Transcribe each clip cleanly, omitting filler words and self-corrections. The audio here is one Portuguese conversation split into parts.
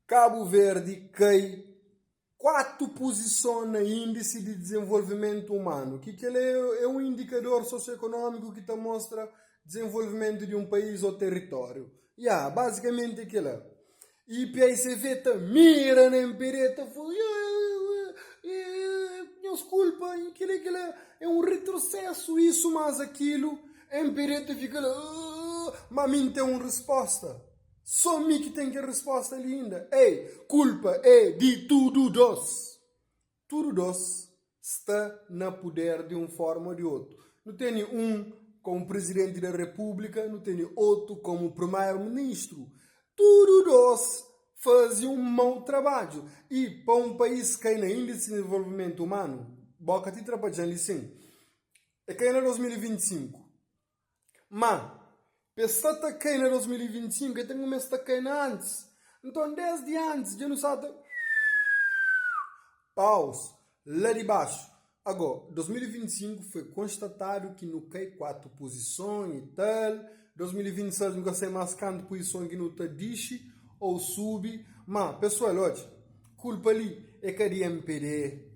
Cabo Verde cai 4 posições no índice de desenvolvimento humano, que ele é um indicador socioeconômico que te mostra desenvolvimento de um país ou território. Basicamente aquilo. E PICV te mira na empresa, desculpa, aquilo é um retrocesso, isso mais aquilo. A empresa fica lá, mas mim tem uma resposta. Só mim que tem que a resposta linda. Culpa é de tudo dos. Tudo dos está na poder de uma forma ou de outra. Não tem um como presidente da república, não tem outro como primeiro-ministro. Tudo dos fazem um mau trabalho. E para um país que ainda índice de desenvolvimento humano, boca te trabalhando assim, é que ainda 2025. Mas pensata que na 2025, eu tenho um mês que antes. Então, desde antes, já não sabe. Pause. Lá de baixo. Agora, 2025 foi constatado que não cai 4 posições e tal. 2026 nunca sei mais quantas posições que não está dixe ou sube. Mas, pessoal, olha, culpa ali é que de MPD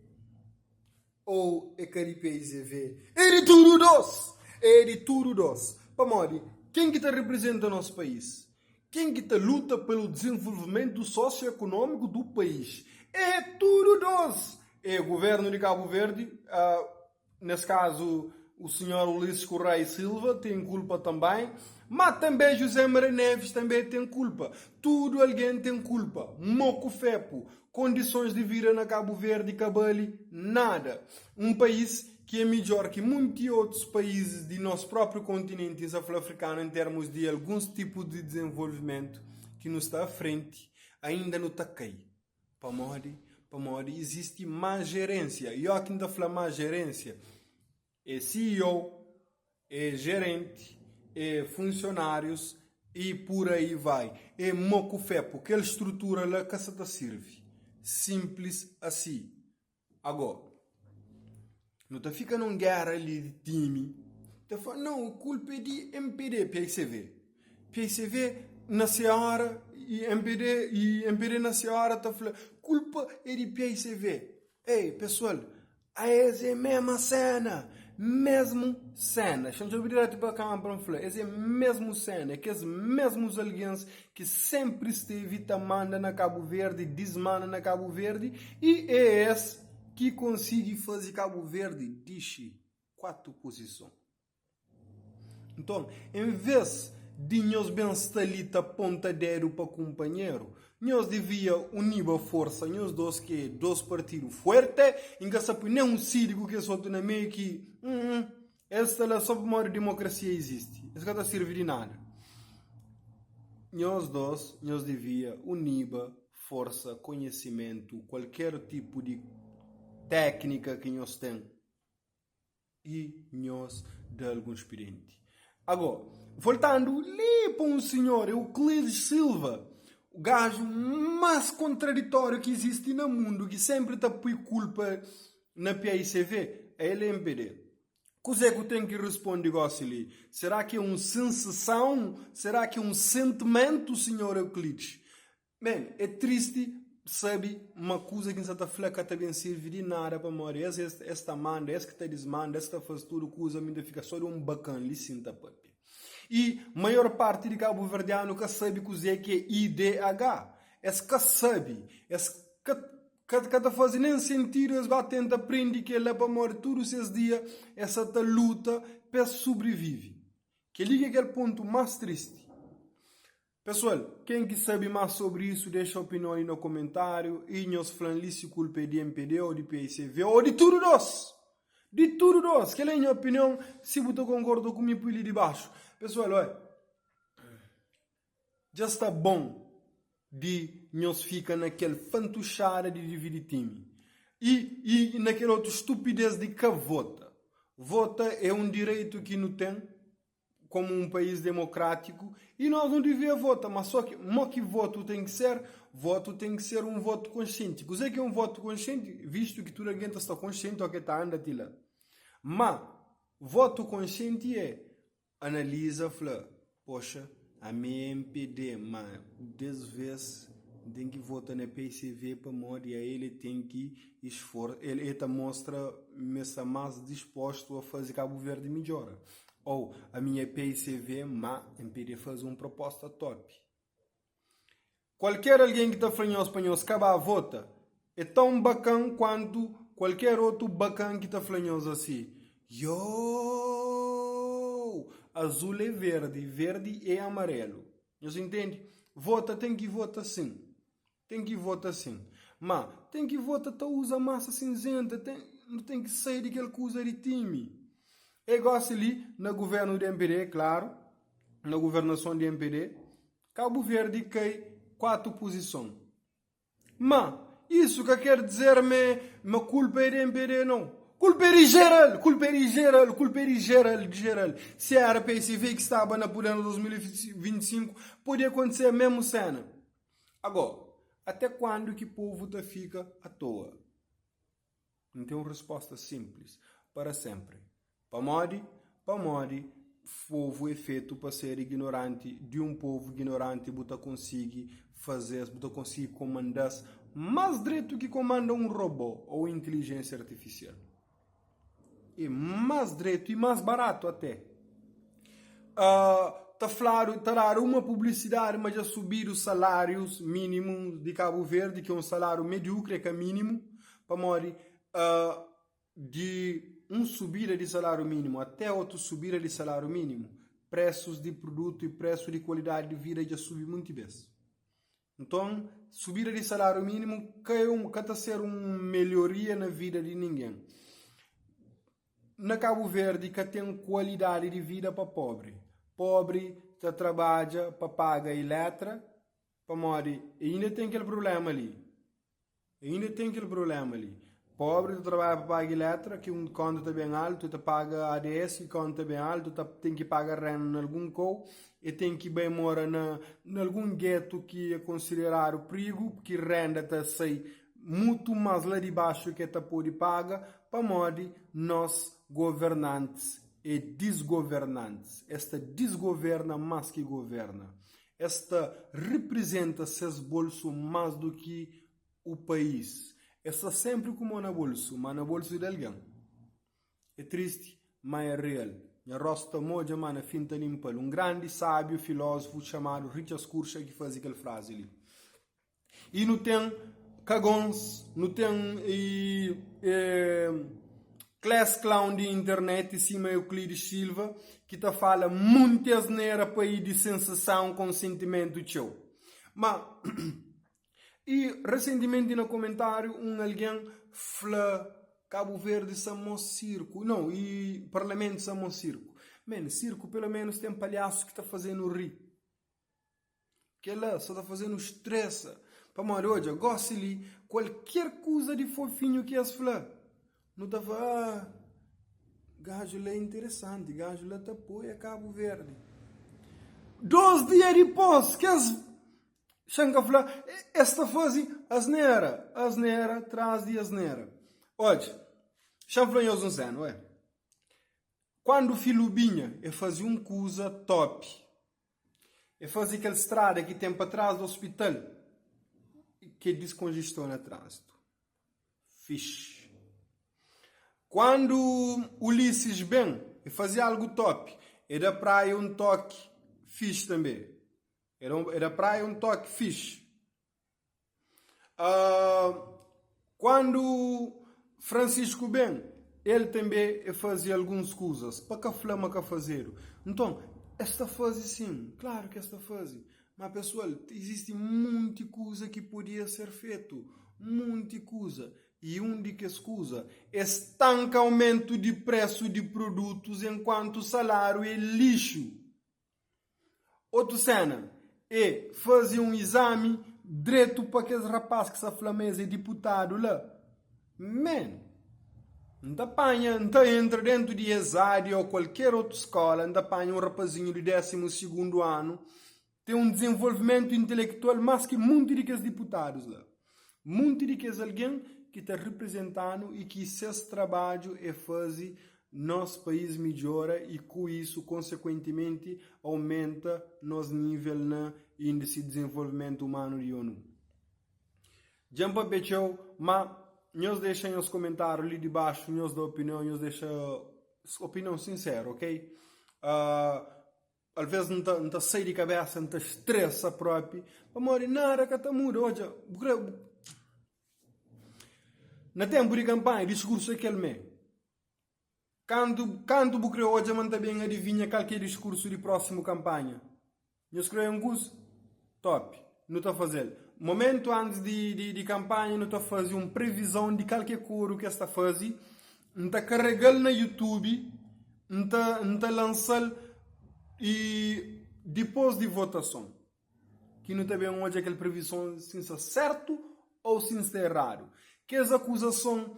ou é que de PICV. É de tudo dois. É de tudo dois. Pamori, quem que te representa o nosso país? Quem que te luta pelo desenvolvimento socioeconômico do país? É tudo nós. É o governo de Cabo Verde, nesse caso o senhor Ulisses Correia Silva tem culpa também, mas também José Maria Neves também tem culpa. Tudo alguém tem culpa. Moco fepo, condições de vida na Cabo Verde e Cabali, nada. Um país que é melhor que muitos outros países do nosso próprio continente sul-africano em termos de alguns tipos de desenvolvimento que nos está à frente, ainda não está cair. Para morrer, existe má gerência. E eu que ainda falo má gerência, é CEO, é gerente, é funcionários e por aí vai. É moco fé, porque ele estrutura lá que se serve. Simples assim. Agora, não te fica num guerra ali de time. Te fala, não, a culpa é de MPD, PICV. PICV na Seara e MPD na Seara te fala, culpa é de PICV. Ei, pessoal, essa é a mesma cena. Mesmo cena. Estamos a vir direto para a câmara para falar. Essa é a mesma cena. Que os mesmos aliens que sempre esteve manda na Cabo Verde, desmanda na Cabo Verde e é esse que consegue fazer Cabo Verde dixe 4 posições. Então, em vez de nós bem estalita pontadeiro para companheiro, nós devia unir a força, nós dois que dois partidos fortes, em que se põe um círico que solta na meio que esta é só uma democracia existe. Isso que está servir de nada. Nós dois, nós devia unir força, conhecimento, qualquer tipo de técnica que nós temos e nós de algum experiente. Agora, voltando ali para um senhor Euclides Silva, o gajo mais contraditório que existe no mundo, que sempre está por culpa na PICV, é ele MPD. Cos'è que tem que responder negócio ali? Será que é uma sensação? Será que é um sentimento, senhor Euclides? Bem, é triste, sabe, uma coisa que não está falando que também serve de nada para morrer. Esta manda, esta que está desmanda, esta faz tudo, coisa ainda fica só de um bacana, licinta, papi. E a maior parte de Cabo Verdeano que sabe coisa que é IDH. Esse que sabe, esse que está fazendo nem sentido, eles batendo, aprende que ele é para morrer todos esses dias, essa luta para sobreviver. Que liga aquele ponto mais triste. Pessoal, quem que sabe mais sobre isso, deixa a opinião aí no comentário. E nós falamos se culpa de MPD ou de PICV ou de tudo nós. De tudo nós. Que é a minha opinião, se você concorda comigo ali de baixo. Pessoal, olha, já está bom de nós ficar naquele fantochada de dividir time. E naquela outra estupidez de que vota. Vota é um direito que não tem, como um país democrático, e nós não devíamos votar, mas só que voto tem que ser um voto consciente. O que é um voto consciente? Visto que toda a gente está consciente ou que está andando lá. Mas, voto consciente é, analisa, fala, poxa, a minha MPD, mas 10 vezes tem que votar na PCV para morrer, ele tem que esforçar, ele mostra messa mais disposto a fazer Cabo Verde melhor. Ou a minha PCV, impedir fazer uma proposta top. Qualquer alguém que está falando espanhol, se acabar a vota, é tão bacana quanto qualquer outro bacana que está falando assim. Azul é verde, verde é amarelo. Você entende? Vota, tem que votar sim. Tem que votar sim. Mas tem que votar, usa massa cinzenta, não tem que sair daquele que usa de time. É igual ali, no governo de MPD, claro, na governação de MPD, Cabo Verde cai 4 posições. Mas isso que quer dizer-me, a culpa é de MPD, não. Culpa é geral. Se era a PSV que estava na poder em 2025, podia acontecer a mesma cena. Agora, até quando que o povo fica à toa? Não tem uma resposta simples. Para sempre. Para morrer, povo é feito para ser ignorante. De um povo ignorante, você consegue fazer, você consegue comandar mais direito que comanda um robô ou inteligência artificial. É mais direito e mais barato até. Terá uma publicidade, mas a subir os salários mínimos de Cabo Verde, que é um salário medíocre, que é mínimo, para morrer de um subida de salário mínimo até outro subida de salário mínimo, preços de produto e preço de qualidade de vida já subem muito bem. Então, subida de salário mínimo está ser uma melhoria na vida de ninguém. Na Cabo Verde, que tem qualidade de vida para pobre. Pobre que trabalha para pagar elétrica, para morrer. E ainda tem aquele problema ali. Pobre que trabalha para pagar elétrica, que um conta está bem alto, tu paga ADS, que conta bem alto, tem que pagar renda em algum co, e tem que bem morar em algum gueto que é considerado perigo, porque renda está sai muito mais lá de baixo que está pode pagar, para morrer nós governantes e desgovernantes. Esta desgoverna mais que governa. Esta representa seus bolsos mais do que o país. Esta sempre como na bolso, mas na bolso de alguém. É triste, mas é real. A rosta moja, mana finta limpa. Um grande sábio filósofo chamado Richard Skurcha que faz aquela frase ali. E não tem cagões, não tem class clown de internet, em cima Euclides Silva, que te fala muita asneira para ir de sensação com sentimento show. Mas, e recentemente no comentário, alguém falou Cabo Verde samo circo. Não, e Parlamento samo circo. Circo pelo menos tem palhaço que está fazendo rir. Que lá só está fazendo estresse. Para morrer hoje, gosta ali, qualquer coisa de fofinho que as falar. Não estava, gajo lá é interessante, gajo lá te apoia Cabo Verde. 2 dias depois, que as Xanga falar, esta fase, asneira, traz de asneira. Olha, chanfranhoso um zeno, é? Quando o filho vinha, eu fazia uma coisa top. Eu fazia aquela estrada que tem para trás do hospital, que descongestiona o trânsito. Fixe. Quando Ulisses bem, eu fazia algo top. Era praia um toque fixe também. Era praia um toque fixe. Quando Francisco bem, ele também fazia algumas coisas. Para que flama que fazer. Então, esta fase sim, claro que esta fase. Mas pessoal, existe muita coisa que podia ser feito. Muita coisa. E de que escusa estanca aumento de preço de produtos enquanto o salário é lixo. Outra cena é fazer um exame direto para aqueles rapazes que são flamesa e deputado lá. Não entra dentro de ESAD ou qualquer outra escola, não apanha um rapazinho de 12º ano, tem um desenvolvimento intelectual mais que muito de que os deputados lá. Muito de que alguém que está representando e que seus trabalho é fazer nosso país melhora e com isso, consequentemente, aumenta nosso nível na índice de desenvolvimento humano de ONU. Jampa Pechou, mas nós deixem os comentários ali de baixo, nós da opinião, nós deixamos opinião sincera, ok? Às vezes não está sair de cabeça, não está estressa próprio. Amor, nada que está muda hoje. Na tempo de campanha, discurso é aquele mesmo. Quando o Bucre hoje manda bem adivinha qualquer discurso de próxima campanha. Eu escrevi um curso, top, não estou a fazer. Momento antes de campanha, não estou a fazer uma previsão de qualquer coisa que está a fazer. Não está carregando na YouTube, não está lançando e depois de votação. Que não está bem hoje aquela previsão se é certo ou se é errado. Que as acusações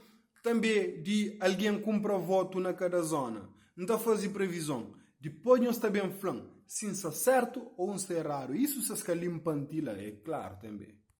também de alguém compra voto na cada zona. Não está a fazer previsão. Depois nós está bem falando se é certo ou se é errado. Isso se escala impantila, é claro também.